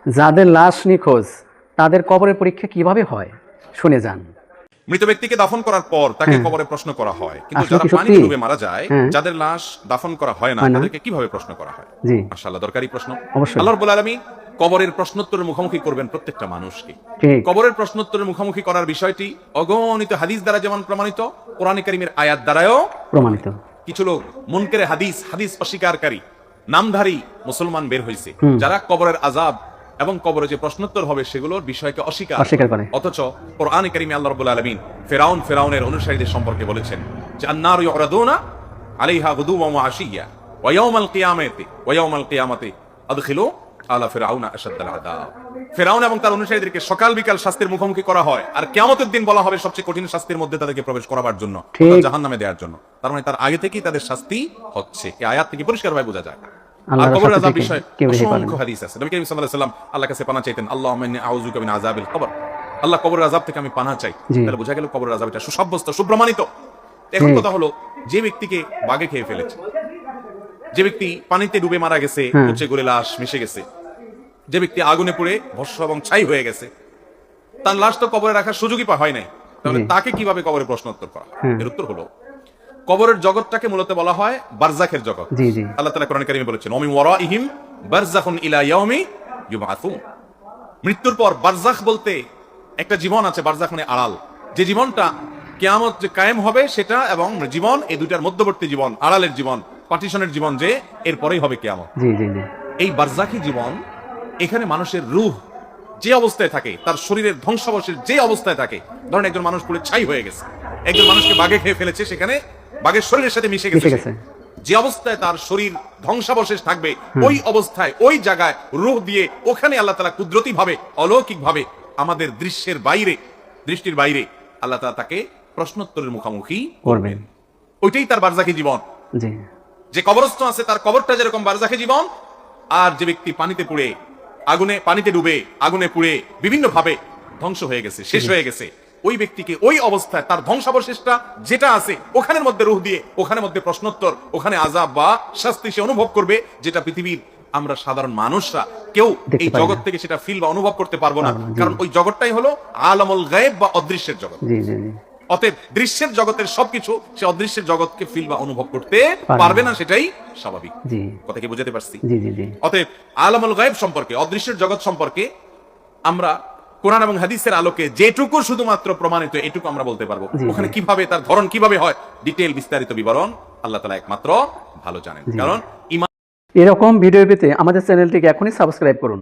যাদের লাশ নিখোঁজ তাদের কবরের পরীক্ষা কিভাবে হয় শুনে যান। মৃত ব্যক্তিকে দাফন করার পর তাকে কবরে প্রশ্ন করা হয়, কিন্তু আসলে যারা কি সত্যি? পানিতে ডুবে মারা যায়, হ্যাঁ। যাদের লাশ দাফন করা হয় না, হয় না। তাদেরকে কিভাবে প্রশ্ন করা হয়? জি। মাশাআল্লাহ, দরকারি প্রশ্ন। অবশ্যই। আল্লাহ রাব্বুল আলামিন কবরের প্রশ্নোত্তরের মুখোমুখি করবেন প্রত্যেকটা মানুষকে। ঠিক। কবরের প্রশ্নোত্তরের মুখোমুখি করার বিষয়টি অগণিত হাদিস দ্বারা যেমন প্রমাণিত, কোরআনে কারীমের আয়াত দ্বারাও প্রমাণিত। কিছু লোক মুনকারে হাদিস, হাদিস অস্বীকারী নামধারী মুসলমান বের হয়েছে, হুম। যারা কবরের আযাব এবং কবরে যে প্রশ্নোত্তর হবে সেগুলোর বিষয়কে অস্বীকার করে। অথচ কোরআনে কারীমে আল্লাহ রাব্বুল আলামিন ফেরাউনের অনুসারীদের সম্পর্কে বলেছেন যে আন-নারু ইউরাদুনা আলাইহা গুদুওয়ান ওয়া আশিয়্যা ওয়া ইয়াওমাল কিয়ামাতি আদখিলু আলা ফিরআউনা আশাদ্দাল আযাব। ফেরাউন এবং তার অনুসারীদেরকে সকাল বিকাল শাস্তির মুখোমুখি করা হয়, আর কিয়ামতের দিন বলা হবে সবচেয়ে কঠিন শাস্তির মধ্যে তাদেরকে প্রবেশ করাবার জন্য, জাহান্নামে দেওয়ার জন্য। তার মানে তার আগে থেকেই তাদের শাস্তি হচ্ছে। এই আয়াত থেকে পরিষ্কারভাবে বোঝা যায়। আর কবরের আযাব বিষয়ে অসংখ্য হাদিস আছে। নবী করিম সাল্লাল্লাহু আলাইহি ওয়াসাল্লাম আল্লাহর কাছে পানাহ চাইতেন, আল্লাহুম্মা ইন্নী আউযুকা মিন আযাবিল কবর। আল্লাহ, কবরের আযাব থেকে আমি পানাহ চাই। তাহলে বোঝা গেল কবরের আযাব এটা সুসাব্যস্ত, সুপ্রমাণিত। এখন কথা হলো, যে ব্যক্তিকে বাগে খেয়ে ফেলেছে, যে ব্যক্তি পানিতে ডুবে মারা গেছে, পচে গলে লাশ মিশে গেছে, যে ব্যক্তি আগুনে পুড়ে ভস্ম এবং ছাই হয়ে গেছে, তার লাশ তো কবরে রাখার সুযোগই হয় নাই। তাহলে তাকে কিভাবে কবরে প্রশ্নোত্তর করা? এর উত্তর হলো, কবরের জগৎটাকে মূলত বলা হয় বারজাখের জগৎ। আল্লাহ তাআলা কোরআন কারীমে বলেছেন, ওয়া মিন ওয়ারাইহিম বারযাখুন ইলা ইয়াউমি ইউবআসুন। মৃত্যুর পর বারজাখ বলতে একটা জীবন আছে, বারজাখ মানে আড়াল, যে জীবনটা কিয়ামত যে কায়েম হবে সেটা, এবং জীবন, এই দুইটার মধ্যবর্তী জীবন, আড়ালের জীবন, পার্টিশনের জীবন, যে এরপরেই হবে কিয়ামত। এই বারজাখী জীবন, এখানে মানুষের রূহ যে অবস্থায় থাকে, তার শরীরের ধ্বংসাবশেষ যে অবস্থায় থাকে, ধরেন একজন মানুষ পুরো ছাই হয়ে গেছে, একজন মানুষকে বাঘে খেয়ে ফেলেছে, সেখানে বাঘের শরীরের সাথে মিশে গেছে, যে অবস্থায় তার শরীর ধ্বংসাবশেষ থাকবে, ওই অবস্থায় ওই জায়গায় রূহ দিয়ে ওখানে আল্লাহ তাআলা কুদরতি ভাবে, অলৌকিক ভাবে, আমাদের দৃষ্টির বাইরে আল্লাহ তাআলা তাকে প্রশ্নোত্তরের মুখোমুখি করবেন। ওইটাই তার বারজাখী জীবন। যে কবরস্থ আছে তার কবরটা যেরকম বারজাখী জীবন, আর যে ব্যক্তি পানিতে পুড়ে পানিতে ডুবে আগুনে পুড়ে বিভিন্ন ভাবে ধ্বংস হয়ে গেছে, শেষ হয়ে গেছে, ওই ব্যক্তিকে ওই অবস্থায় তার ধ্বংসাবশেষটা যেটা আছে ওখানের মধ্যে রূহ দিয়ে, ওখানের মধ্যে প্রশ্নোত্তর, ওখানে আযাব বা শাস্তি সে অনুভব করবে, যেটা পৃথিবীর আমরা সাধারণ মানুষরা কেউ এই জগৎ থেকে সেটা ফিল বা অনুভব করতে পারবো না। কারণ ওই জগৎটাই হলো আলামুল গায়েব বা অদৃশ্যের জগৎ। অতএব দৃশ্যের জগতের সবকিছু সে অদৃশ্যের জগৎকে ফিল বা অনুভব করতে পারবে না, সেটাই স্বাভাবিক। কথা কি বুঝাতে পারছি? অতএব আলামুল গায়েব সম্পর্কে, অদৃশ্যের জগৎ সম্পর্কে আমরা কোরআন এবং হাদিসের আলোকে যেটুকু শুধুমাত্র প্রমাণিত এটুকু আমরা বলতে পারবো। ওখানে কিভাবে, তার ধরন কিভাবে হয়, ডিটেইল বিস্তারিত বিবরণ আল্লাহ তাআলা একমাত্র ভালো জানেন। কারণ এরকম ভিডিও পেতে আমাদের চ্যানেলটিকে এখনই সাবস্ক্রাইব করুন।